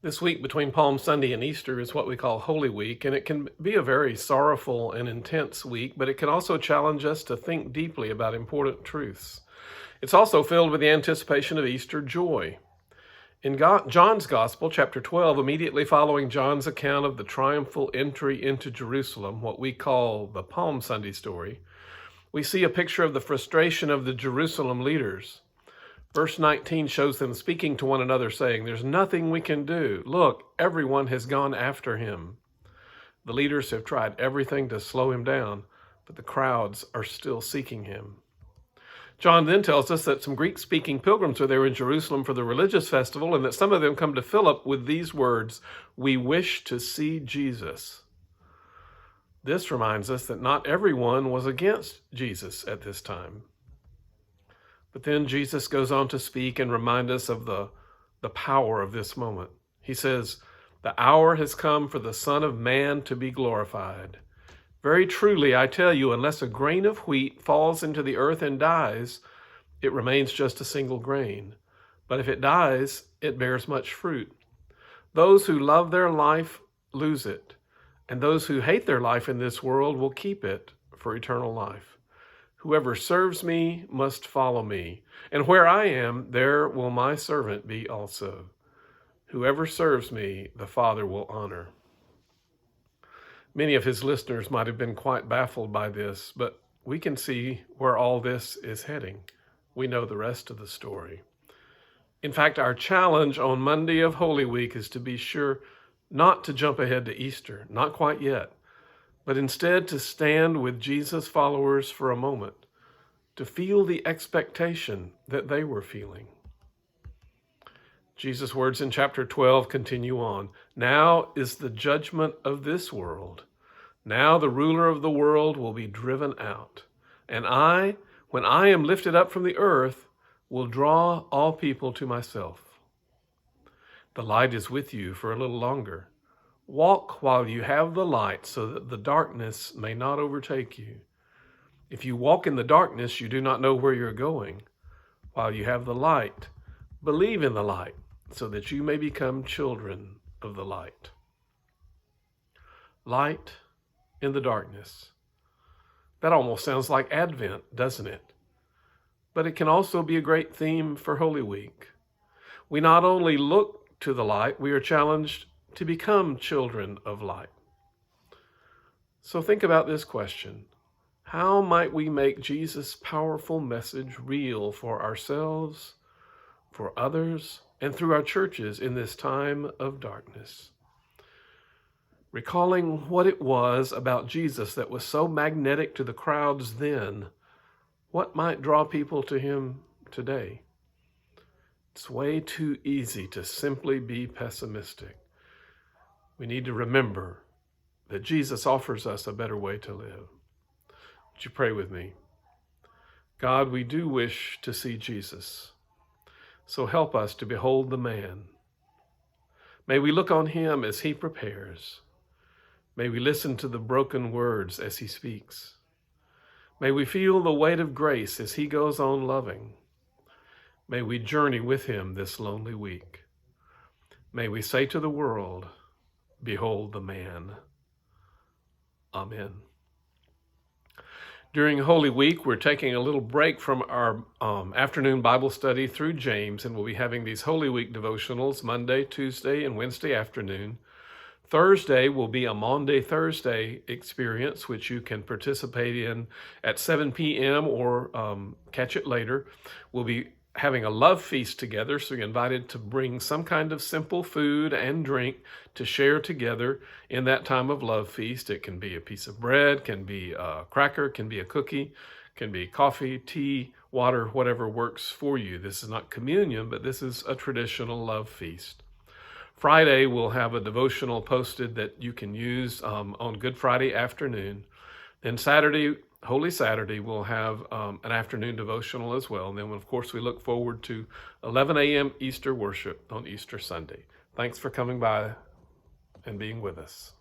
This week between Palm Sunday and Easter is what we call Holy Week, and it can be a very sorrowful and intense week, but it can also challenge us to think deeply about important truths. It's also filled with the anticipation of Easter joy. In John's Gospel, chapter 12, immediately following John's account of the triumphal entry into Jerusalem, what we call the Palm Sunday story, we see a picture of the frustration of the Jerusalem leaders. Verse 19 shows them speaking to one another, saying, "There's nothing we can do. Look, everyone has gone after him." The leaders have tried everything to slow him down, but the crowds are still seeking him. John then tells us that some Greek-speaking pilgrims are there in Jerusalem for the religious festival, and that some of them come to Philip with these words, "We wish to see Jesus." This reminds us that not everyone was against Jesus at this time. But then Jesus goes on to speak and remind us of the power of this moment. He says, "The hour has come for the Son of Man to be glorified. Very truly, I tell you, unless a grain of wheat falls into the earth and dies, it remains just a single grain. But if it dies, it bears much fruit. Those who love their life lose it, and those who hate their life in this world will keep it for eternal life. Whoever serves me must follow me, and where I am, there will my servant be also. Whoever serves me, the Father will honor." Many of his listeners might have been quite baffled by this, but we can see where all this is heading. We know the rest of the story. In fact, our challenge on Monday of Holy Week is to be sure not to jump ahead to Easter, not quite yet, but instead to stand with Jesus' followers for a moment, to feel the expectation that they were feeling. Jesus' words in chapter 12 continue on. "Now is the judgment of this world. Now the ruler of the world will be driven out. And I, when I am lifted up from the earth, will draw all people to myself. The light is with you for a little longer. Walk while you have the light, so that the darkness may not overtake you. If you walk in the darkness, you do not know where you're going. While you have the light, believe in the light, so that you may become children of the light." Light in the darkness. That almost sounds like Advent, doesn't it? But it can also be a great theme for Holy Week. We not only look to the light, we are challenged to become children of light. So think about this question. How might we make Jesus' powerful message real for ourselves, for others, and through our churches in this time of darkness? Recalling what it was about Jesus that was so magnetic to the crowds then, what might draw people to him today? It's way too easy to simply be pessimistic. We need to remember that Jesus offers us a better way to live. Would you pray with me? God, we do wish to see Jesus, so help us to behold the man. May we look on him as he prepares. May we listen to the broken words as he speaks. May we feel the weight of grace as he goes on loving. May we journey with him this lonely week. May we say to the world, "Behold the man." Amen. During Holy Week, we're taking a little break from our afternoon Bible study through James, and we'll be having these Holy Week devotionals Monday, Tuesday, and Wednesday afternoon. Thursday will be a Maundy Thursday experience, which you can participate in at 7 p.m. or catch it later. We'll be having a love feast together, so you're invited to bring some kind of simple food and drink to share together in that time of love feast. It can be a piece of bread, can be a cracker, can be a cookie, can be coffee, tea, water, whatever works for you. This is not communion, but this is a traditional love feast. Friday, we'll have a devotional posted that you can use on Good Friday afternoon. Then Saturday, Holy Saturday, we'll have an afternoon devotional as well. And then, of course, we look forward to 11 a.m. Easter worship on Easter Sunday. Thanks for coming by and being with us.